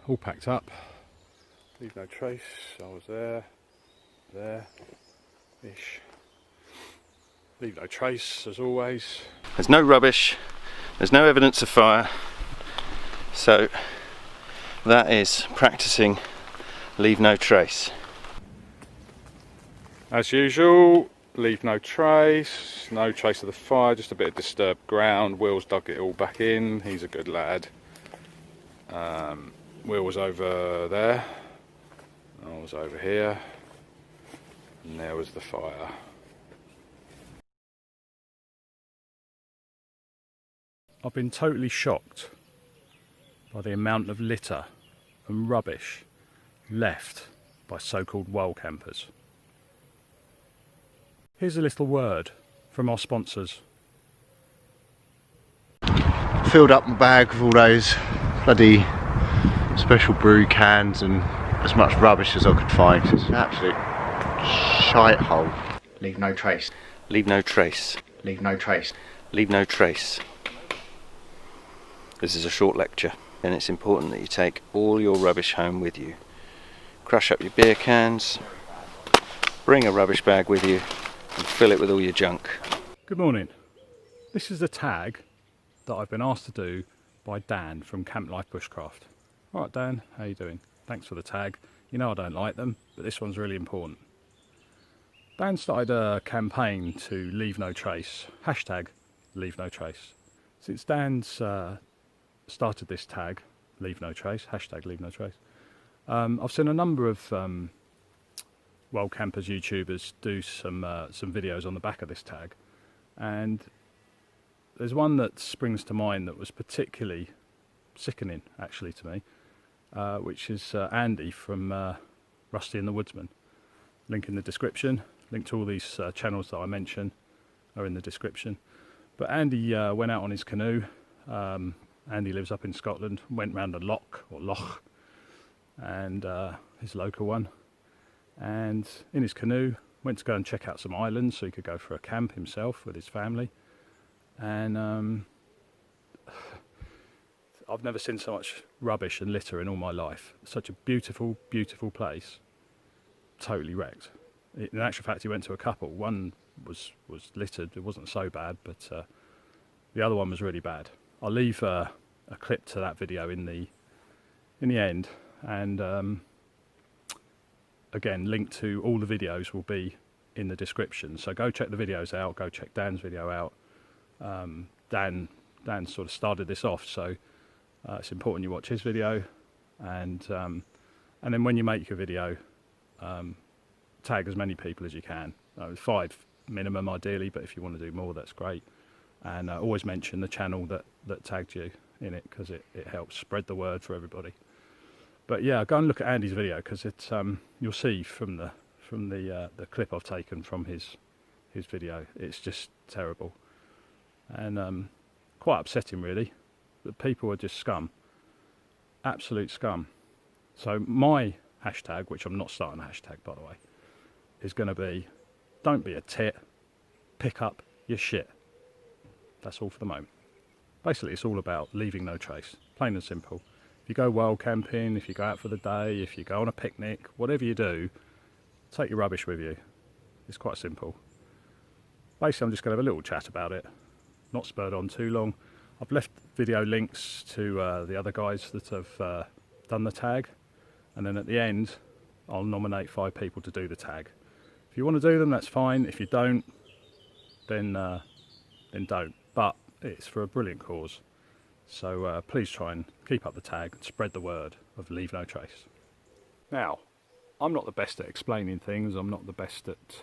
all packed up. Leave no trace. I was there, ish. Leave no trace, as always. There's no rubbish, there's no evidence of fire, so that is practicing leave no trace. As usual, leave no trace of the fire, just a bit of disturbed ground. Will's dug it all back in, he's a good lad. Will was over there, I was over here, and there was the fire. I've been totally shocked by the amount of litter and rubbish left by so-called wild campers. Here's a little word from our sponsors. Filled up my bag with all those bloody special brew cans and as much rubbish as I could find. It's an absolute shite hole. Leave no trace. Leave no trace. Leave no trace. Leave no trace. This is a short lecture, and it's important that you take all your rubbish home with you. Crush up your beer cans, bring a rubbish bag with you, and fill it with all your junk. Good morning. This is the tag that I've been asked to do by Dan from Camp Life BushCraft. Alright Dan, how you doing? Thanks for the tag. You know I don't like them, but this one's really important. Dan started a campaign to leave no trace, hashtag leave no trace. Since Dan's started this tag, leave no trace, hashtag leave no trace, I've seen a number of wild campers YouTubers do some videos on the back of this tag, and there's one that springs to mind that was particularly sickening actually to me, which is Andy from Rusty and the Woodsmen. Link in the description. Link to all these channels that I mention are in the description. But Andy went out on his canoe. Andy lives up in Scotland, went round a loch, and his local one, and in his canoe went to go and check out some islands so he could go for a camp himself with his family. And I've never seen so much rubbish and litter in all my life. Such a beautiful, beautiful place, totally wrecked. In actual fact, he went to a couple. One was littered, it wasn't so bad, but the other one was really bad. I'll leave a clip to that video in the end, and again, link to all the videos will be in the description. So go check the videos out. Go check Dan's video out. Dan sort of started this off, so it's important you watch his video, and then when you make your video, tag as many people as you can. 5 minimum ideally, but if you want to do more, that's great. And always mention the channel that tagged you in it, because it helps spread the word for everybody. But yeah, go and look at Andy's video, because it's you'll see from the clip I've taken from his video, it's just terrible, and quite upsetting really. That people are just scum, absolute scum. So my hashtag, which I'm not starting a hashtag by the way, is going to be, don't be a tit, pick up your shit. That's all for the moment. Basically, it's all about leaving no trace, plain and simple. If you go wild camping, if you go out for the day, if you go on a picnic, whatever you do, take your rubbish with you. It's quite simple. Basically, I'm just going to have a little chat about it, not spurred on too long. I've left video links to the other guys that have done the tag, and then at the end, I'll nominate 5 people to do the tag. If you want to do them, that's fine. If you don't, then don't. But it's for a brilliant cause, so please try and keep up the tag and spread the word of leave no trace. Now, I'm not the best at explaining things, I'm not the best at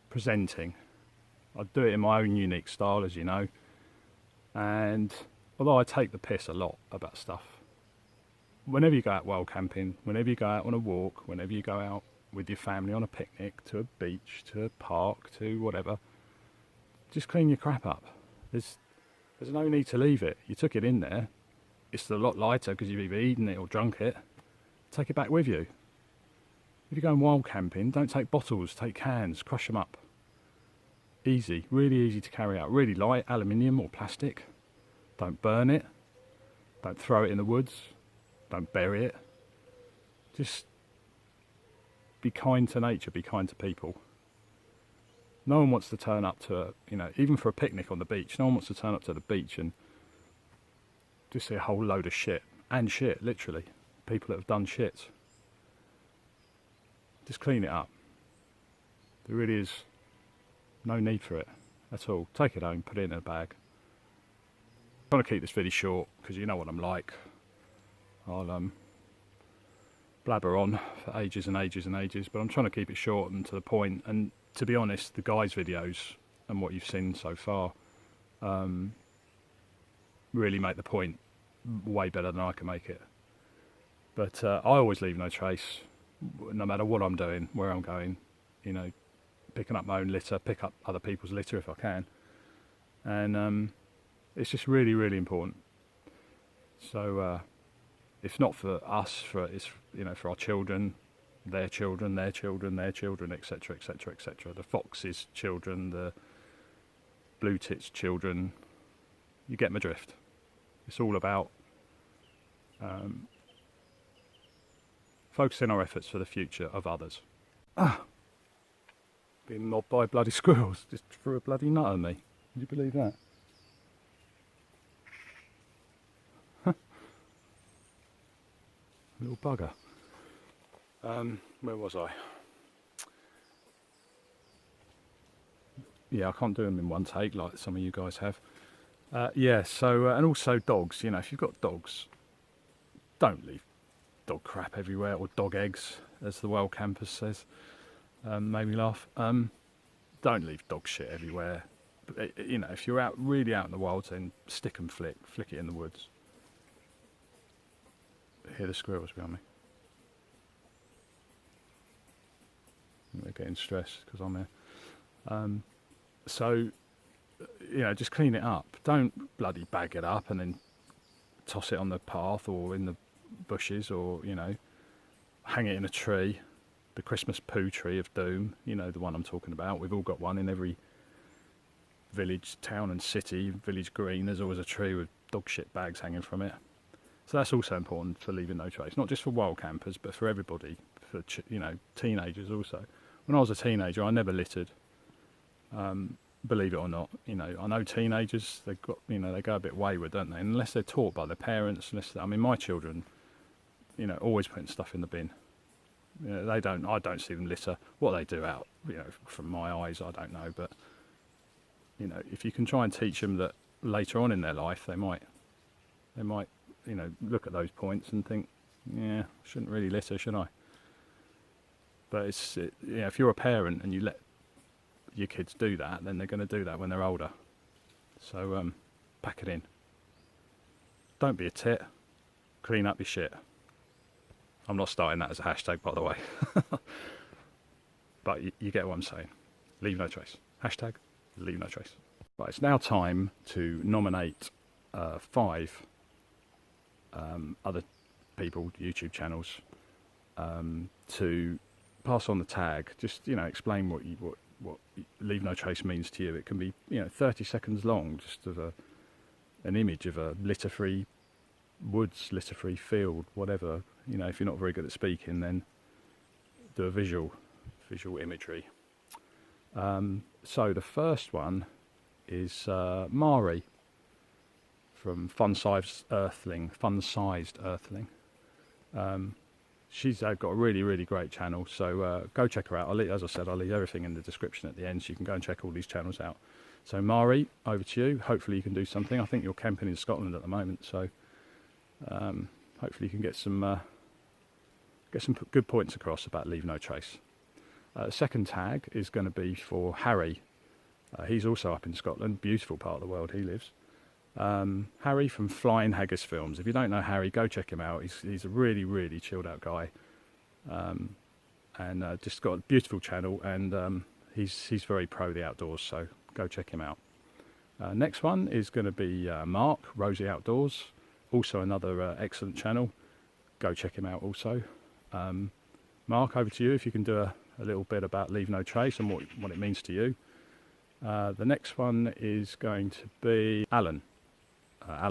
presenting. I do it in my own unique style, as you know, and although I take the piss a lot about stuff, whenever you go out wild camping, whenever you go out on a walk, whenever you go out with your family on a picnic, to a beach, to a park, to whatever, just clean your crap up. There's no need to leave it. You took it in there. It's a lot lighter because you've either eaten it or drunk it. Take it back with you. If you're going wild camping, don't take bottles, take cans, crush them up. Easy, really easy to carry out. Really light, aluminium or plastic. Don't burn it. Don't throw it in the woods. don't bury it. Just be kind to nature, be kind to people. No one wants to turn up to, you know, even for a picnic on the beach, no one wants to turn up to the beach and just see a whole load of shit. And shit, literally. People that have done shit. Just clean it up. There really is no need for it at all. Take it home, put it in a bag. I'm trying to keep this video short because you know what I'm like. I'll blabber on for ages and ages and ages, but I'm trying to keep it short and to the point. And to be honest, the guys' videos and what you've seen so far really make the point way better than I can make it. But I always leave no trace, no matter what I'm doing, where I'm going, you know, picking up my own litter, pick up other people's litter if I can. And it's just really, really important. So if not for us, it's, you know, for our children, their children, their children, their children, etc., etc., etc. The foxes' children, the blue tits' children. You get my drift. It's all about focusing our efforts for the future of others. Being mobbed by bloody squirrels just threw a bloody nut at me. Can you believe that? Little bugger. Where was I? Yeah, I can't do them in one take like some of you guys have. Yeah, so, and also dogs, you know, if you've got dogs, don't leave dog crap everywhere, or dog eggs, as the World Campus says. Made me laugh. Don't leave dog shit everywhere. But, you know, if you're out, really out in the wild, then stick and flick it in the woods. I hear the squirrels behind me. They're getting stressed because I'm here. So, you know, just clean it up. Don't bloody bag it up and then toss it on the path or in the bushes, or, you know, hang it in a tree. The Christmas poo tree of doom, you know, the one I'm talking about. We've all got one in every village, town and city, village green. There's always a tree with dog shit bags hanging from it. So that's also important for leaving no trace, not just for wild campers, but for everybody, for, you know, teenagers also. When I was a teenager, I never littered. Believe it or not, you know, I know teenagers, they've got, you know, they go a bit wayward, don't they? Unless they're taught by their parents. I mean, my children, you know, always putting stuff in the bin. You know, I don't see them litter. What they do out, you know, from my eyes, I don't know. But, you know, if you can try and teach them that later on in their life, they might, you know, look at those points and think, yeah, I shouldn't really litter, should I? But yeah, if you're a parent and you let your kids do that, then they're going to do that when they're older. So pack it in. Don't be a tit. Clean up your shit. I'm not starting that as a hashtag, by the way. But you get what I'm saying. Leave no trace. Hashtag leave no trace. Right, it's now time to nominate 5 other people, YouTube channels, to pass on the tag. Just, you know, explain what leave no trace means to you. It can be, you know, 30 seconds long, just of an image of a litter-free woods, litter-free field, whatever. You know, if you're not very good at speaking, then do a visual imagery. So the first one is Mari from Fun-Sized Earthling. She's got a really, really great channel, so go check her out. As I said, I'll leave everything in the description at the end, so you can go and check all these channels out. So Mari, over to you. Hopefully you can do something. I think you're camping in Scotland at the moment, so hopefully you can get some good points across about leave no trace. Second tag is going to be for Harry. He's also up in Scotland, beautiful part of the world he lives. Harry from Flying Haggis Films. If you don't know Harry, go check him out. He's a really, really chilled out guy, and just got a beautiful channel, and he's very pro the outdoors, so go check him out. Next one is going to be Mark, Rosie Outdoors, also another excellent channel. Go check him out also. Mark, over to you if you can do a little bit about leave no trace and what it means to you. The next one is going to be Alan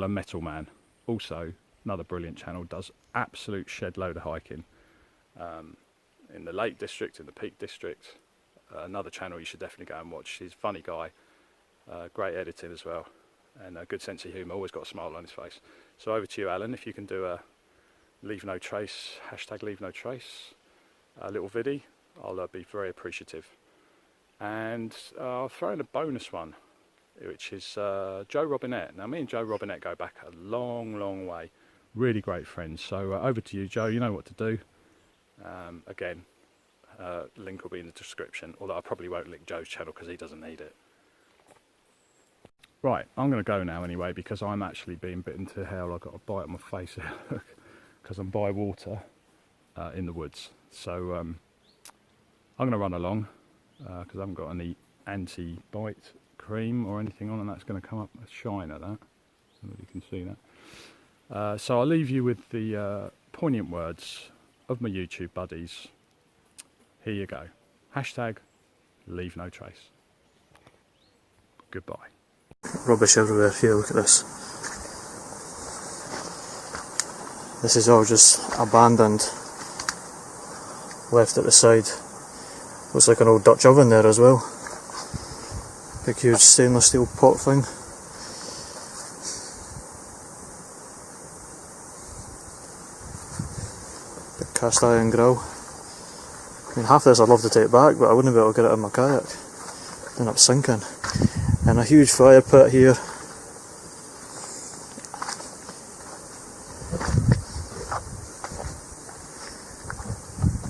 Metal Man, also another brilliant channel, does absolute shed load of hiking in the Lake District, in the Peak District. Another channel you should definitely go and watch. He's a funny guy, great editing as well, and a good sense of humour, always got a smile on his face. So over to you, Alan, if you can do a leave no trace, hashtag leave no trace, a little viddy, I'll be very appreciative. And I'll throw in a bonus one, which is Joe Robinette. Now, me and Joe Robinette go back a long, long way. Really great friends. So over to you, Joe. You know what to do. Again, link will be in the description, although I probably won't link Joe's channel because he doesn't need it. Right, I'm going to go now anyway, because I'm actually being bitten to hell. I've got a bite on my face because I'm by water in the woods. So I'm going to run along because I haven't got any anti-bite cream or anything on, and that's going to come up a shine at that. I don't know if you can see that. So I'll leave you with the poignant words of my YouTube buddies. Here you go. Hashtag leave no trace. Goodbye. Rubbish everywhere. Here, look at this. This is all just abandoned, left at the side. Looks like an old Dutch oven there as well. Big huge stainless steel pot thing. Big cast iron grill. I mean, half this I'd love to take back, but I wouldn't be able to get it in my kayak. End up sinking. And a huge fire pit here.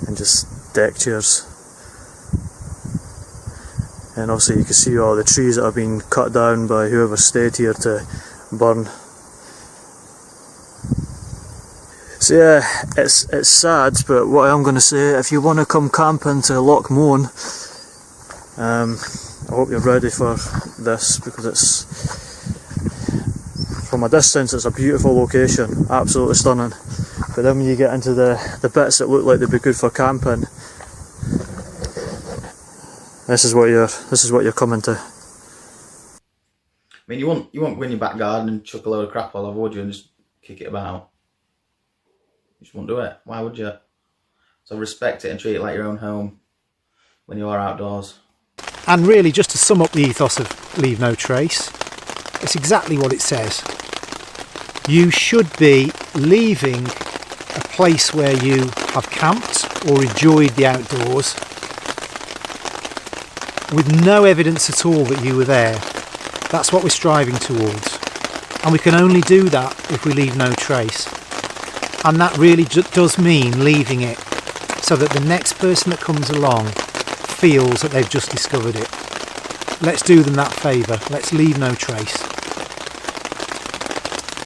And just deck chairs. And also you can see all the trees that have been cut down by whoever stayed here to burn. So yeah, it's sad, but what I am going to say, if you want to come camping to Loch Moan, I hope you're ready for this, because it's, from a distance, it's a beautiful location, absolutely stunning. But then when you get into the bits that look like they'd be good for camping, this is what you're coming to. I mean, you won't go in your back garden and chuck a load of crap all over, would you, and just kick it about? You just won't do it. Why would you? So respect it and treat it like your own home when you are outdoors. And really, just to sum up the ethos of Leave No Trace, it's exactly what it says. You should be leaving a place where you have camped or enjoyed the outdoors with no evidence at all that you were there. That's what we're striving towards. And we can only do that if we leave no trace. And that really does mean leaving it so that the next person that comes along feels that they've just discovered it. Let's do them that favour. Let's leave no trace.